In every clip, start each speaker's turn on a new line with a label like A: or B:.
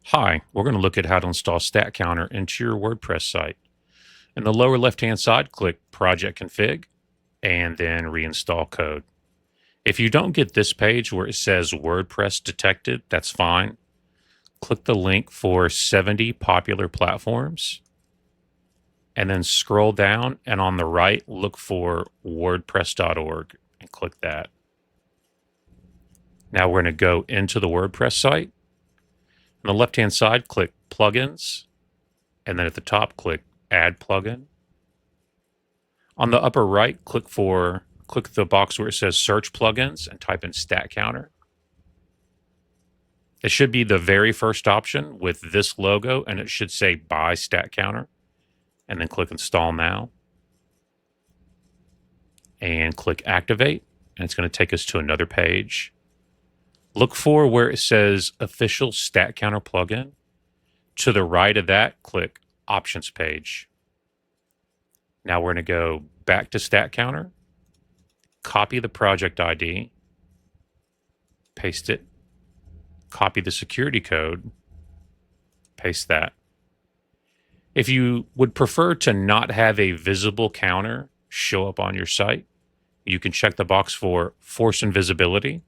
A: Hi, we're going to look at how to install Statcounter into your WordPress site. In the lower left-hand side, click Project Config and then Reinstall Code. If you don't get this page where it says WordPress detected, that's fine. Click the link for 70 popular platforms and then scroll down, and on the right, look for wordpress.org and click that. Now we're going to go into the WordPress site. On the left-hand side, click Plugins, and then at the top, click Add Plugin. On the upper right, click the box where it says Search Plugins and type in Statcounter. It should be the very first option with this logo, and it should say Buy Statcounter. And then click Install Now. And click Activate, and it's going to take us to another page. Look for where it says Official Statcounter Plugin. To the right of that, click Options page. Now we're going to go back to Statcounter, copy the project ID, paste it, copy the security code, paste that. If you would prefer to not have a visible counter show up on your site, you can check the box for Force Invisibility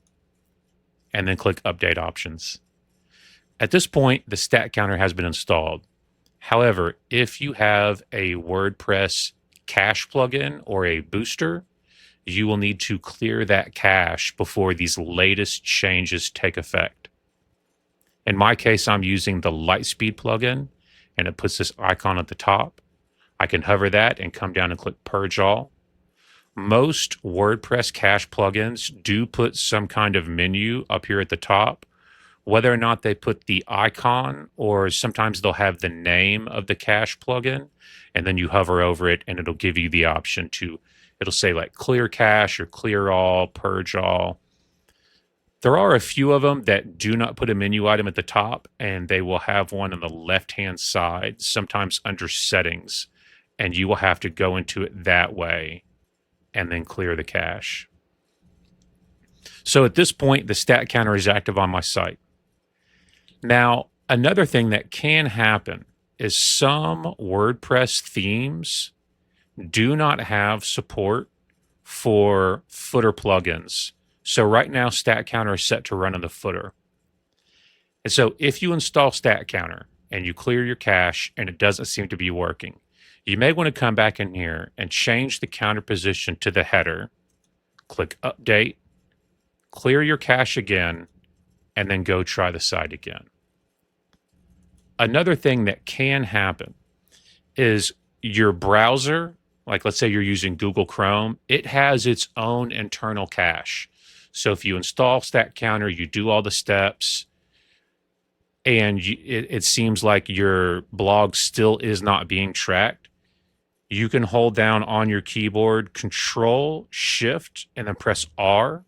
A: and then click Update Options. At this point, the Statcounter has been installed. However, if you have a WordPress cache plugin or a booster, you will need to clear that cache before these latest changes take effect. In my case, I'm using the Lightspeed plugin, and it puts this icon at the top. I can hover that and come down and click Purge All. Most WordPress cache plugins do put some kind of menu up here at the top. Whether or not they put the icon, or sometimes they'll have the name of the cache plugin, and then you hover over it and it'll give you the option to, it'll say like clear cache or clear all, purge all. There are a few of them that do not put a menu item at the top, and they will have one on the left-hand side, sometimes under settings, and you will have to go into it that way and then clear the cache. So at this point, the Statcounter is active on my site. Now, another thing that can happen is some WordPress themes do not have support for footer plugins. So right now, Statcounter is set to run in the footer. And so if you install Statcounter and you clear your cache and it doesn't seem to be working, you may want to come back in here and change the counter position to the header, click Update, clear your cache again, and then go try the site again. Another thing that can happen is your browser, like let's say you're using Google Chrome, it has its own internal cache. So if you install Statcounter, you do all the steps, and it seems like your blog still is not being tracked, you can hold down on your keyboard Control, Shift, and then press R,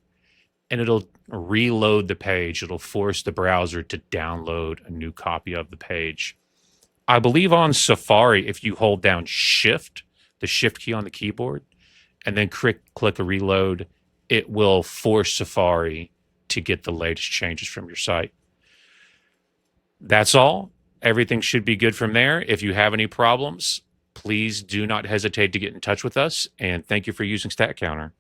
A: and it'll reload the page. It'll force the browser to download a new copy of the page. I believe on Safari, if you hold down Shift, the Shift key on the keyboard, and then click a reload, it will force Safari to get the latest changes from your site. That's all. Everything should be good from there. If you have any problems, please do not hesitate to get in touch with us, and thank you for using Statcounter.